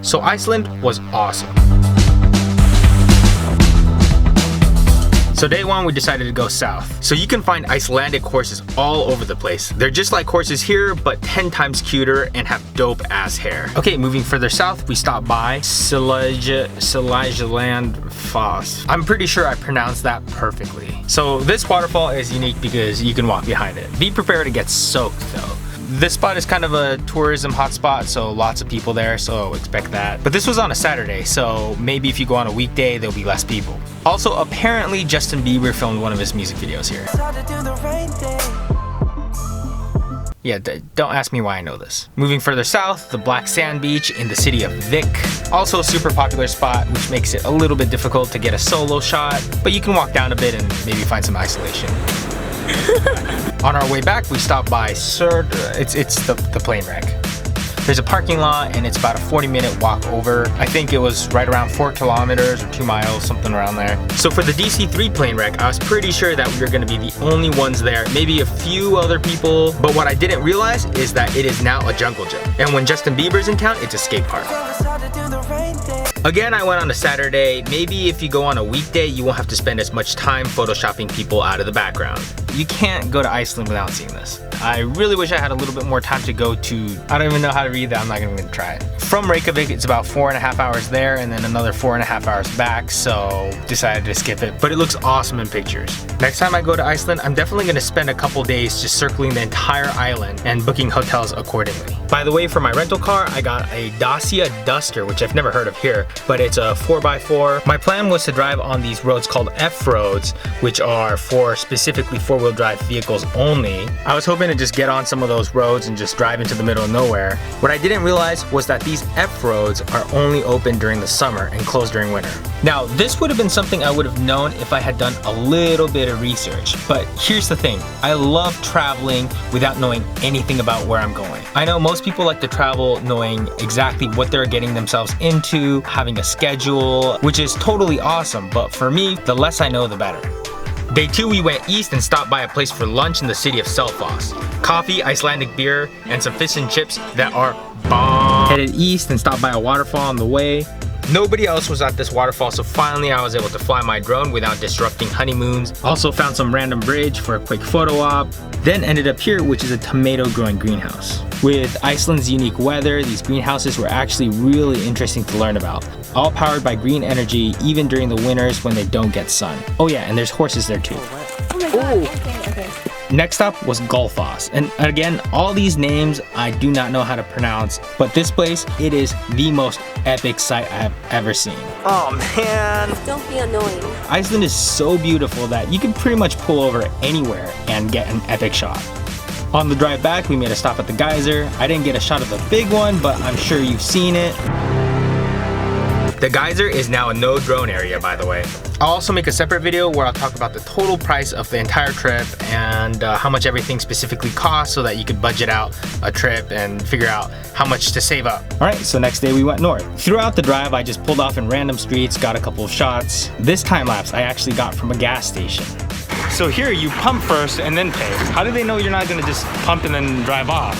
So Iceland was awesome. So day one, we decided to go south. So you can find Icelandic horses all over the place. They're just like horses here, but 10 times cuter and have dope ass hair. Okay, moving further south, we stopped by SELJALANDSFOSS. I'm pretty sure I pronounced that perfectly. So this waterfall is unique because you can walk behind it. Be prepared to get soaked though. This spot is kind of a tourism hotspot, so lots of people there, so expect that. But this was on a Saturday, so maybe if you go on a weekday, there'll be less people. Also, apparently Justin Bieber filmed one of his music videos here. Yeah, don't ask me why I know this. Moving further south, the Black Sand Beach in the city of Vik. Also a super popular spot, which makes it a little bit difficult to get a solo shot, but you can walk down a bit and maybe find some isolation. On our way back, we stopped by it's the plane wreck. There's a parking lot and it's about a 40-minute walk over. I think it was right around 4 kilometers or 2 miles, something around there. So for the DC-3 plane wreck, I was pretty sure that we were gonna be the only ones there, maybe a few other people. But what I didn't realize is that it is now a jungle gym. And when Justin Bieber's in town, it's a skate park. Again, I went on a Saturday. Maybe if you go on a weekday, you won't have to spend as much time photoshopping people out of the background. You can't go to Iceland without seeing this. I really wish I had a little bit more time to go to, I don't even know how to read that, I'm not even gonna try it. From Reykjavik, it's about 4.5 hours there and then another 4.5 hours back, so decided to skip it, but it looks awesome in pictures. Next time I go to Iceland, I'm definitely gonna spend a couple days just circling the entire island and booking hotels accordingly. By the way, for my rental car, I got a Dacia Duster, which I've never heard of here, but it's a 4x4. My plan was to drive on these roads called F-roads, which are for specifically four-wheel drive vehicles only. I was hoping to just get on some of those roads and just drive into the middle of nowhere. What I didn't realize was that these F-roads are only open during the summer and closed during winter. Now, this would have been something I would have known if I had done a little bit of research, but here's the thing. I love traveling without knowing anything about where I'm going. I know most people like to travel knowing exactly what they're getting themselves into, having a schedule, which is totally awesome, but for me, the less I know, the better. Day 2, we went east and stopped by a place for lunch in the city of Selfoss. Coffee, Icelandic beer, and some fish and chips that are bomb. Headed east and stopped by a waterfall on the way. Nobody else was at this waterfall, so finally I was able to fly my drone without disrupting honeymoons. Also found some random bridge for a quick photo op. Then ended up here, which is a tomato growing greenhouse. With Iceland's unique weather, these greenhouses were actually really interesting to learn about. All powered by green energy, even during the winters when they don't get sun. Oh yeah, and there's horses there too. Oh my god, okay. Next up was Gullfoss, and again, all these names I do not know how to pronounce, but this place, it is the most epic sight I have ever seen. Oh man! Don't be annoying. Iceland is so beautiful that you can pretty much pull over anywhere and get an epic shot. On the drive back, we made a stop at the geyser. I didn't get a shot of the big one, but I'm sure you've seen it. The geyser is now a no drone area, by the way. I'll also make a separate video where I'll talk about the total price of the entire trip and how much everything specifically costs so that you could budget out a trip and figure out how much to save up. All right, so next day we went north. Throughout the drive, I just pulled off in random streets, got a couple of shots. This time lapse I actually got from a gas station. So here you pump first and then pay. How do they know you're not gonna just pump and then drive off?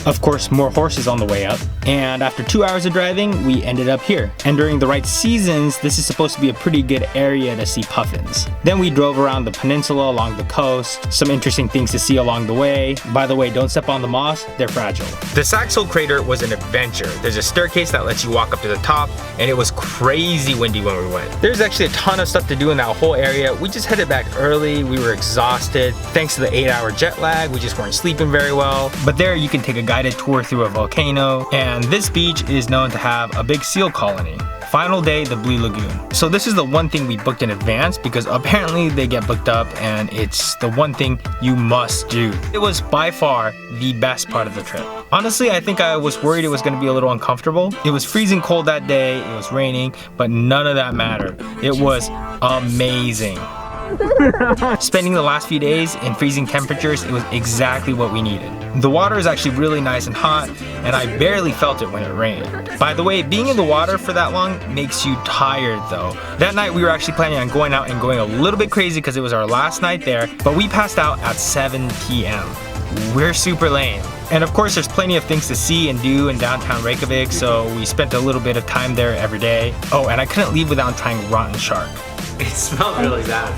Of course, more horses on the way up. And after 2 hours of driving, we ended up here. And during the right seasons, this is supposed to be a pretty good area to see puffins. Then we drove around the peninsula along the coast. Some interesting things to see along the way. By the way, don't step on the moss, they're fragile. The Saxhol crater was an adventure. There's a staircase that lets you walk up to the top, and it was crazy windy when we went. There's actually a ton of stuff to do in that whole area. We just headed back early, we were exhausted. Thanks to the 8-hour jet lag, we just weren't sleeping very well. But there you can take a guided tour through a volcano, and this beach is known to have a big seal colony. Final day, the Blue Lagoon. So this is the one thing we booked in advance because apparently they get booked up and it's the one thing you must do. It was by far the best part of the trip. Honestly, I think I was worried it was going to be a little uncomfortable. It was freezing cold that day, it was raining, but none of that mattered. It was amazing. Spending the last few days in freezing temperatures, it was exactly what we needed. The water is actually really nice and hot, and I barely felt it when it rained. By the way, being in the water for that long makes you tired though. That night we were actually planning on going out and going a little bit crazy because it was our last night there, but we passed out at 7 p.m. we're super lame. And of course there's plenty of things to see and do in downtown Reykjavik, so we spent a little bit of time there every day. Oh, and I couldn't leave without trying rotten shark. It smelled really bad.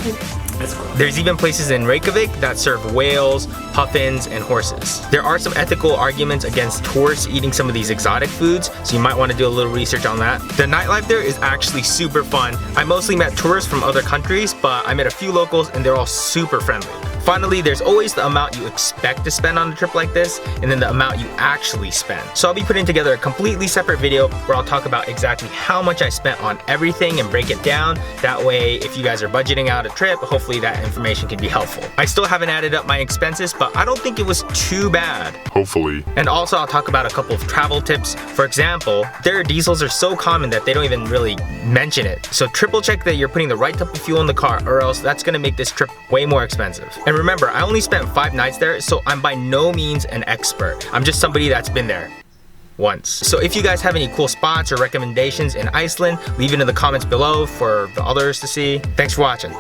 That's gross. There's even places in Reykjavik that serve whales, puffins, and horses. There are some ethical arguments against tourists eating some of these exotic foods, so you might want to do a little research on that. The nightlife there is actually super fun. I mostly met tourists from other countries, but I met a few locals and they're all super friendly. Finally, there's always the amount you expect to spend on a trip like this, and then the amount you actually spend. So I'll be putting together a completely separate video where I'll talk about exactly how much I spent on everything and break it down. That way, if you guys are budgeting out a trip, hopefully that information can be helpful. I still haven't added up my expenses, but I don't think it was too bad. Hopefully. And also I'll talk about a couple of travel tips. For example, their diesels are so common that they don't even really mention it. So triple check that you're putting the right type of fuel in the car, or else that's gonna make this trip way more expensive. And remember, I only spent 5 nights there, so I'm by no means an expert. I'm just somebody that's been there once. So if you guys have any cool spots or recommendations in Iceland, leave it in the comments below for the others to see. Thanks for watching.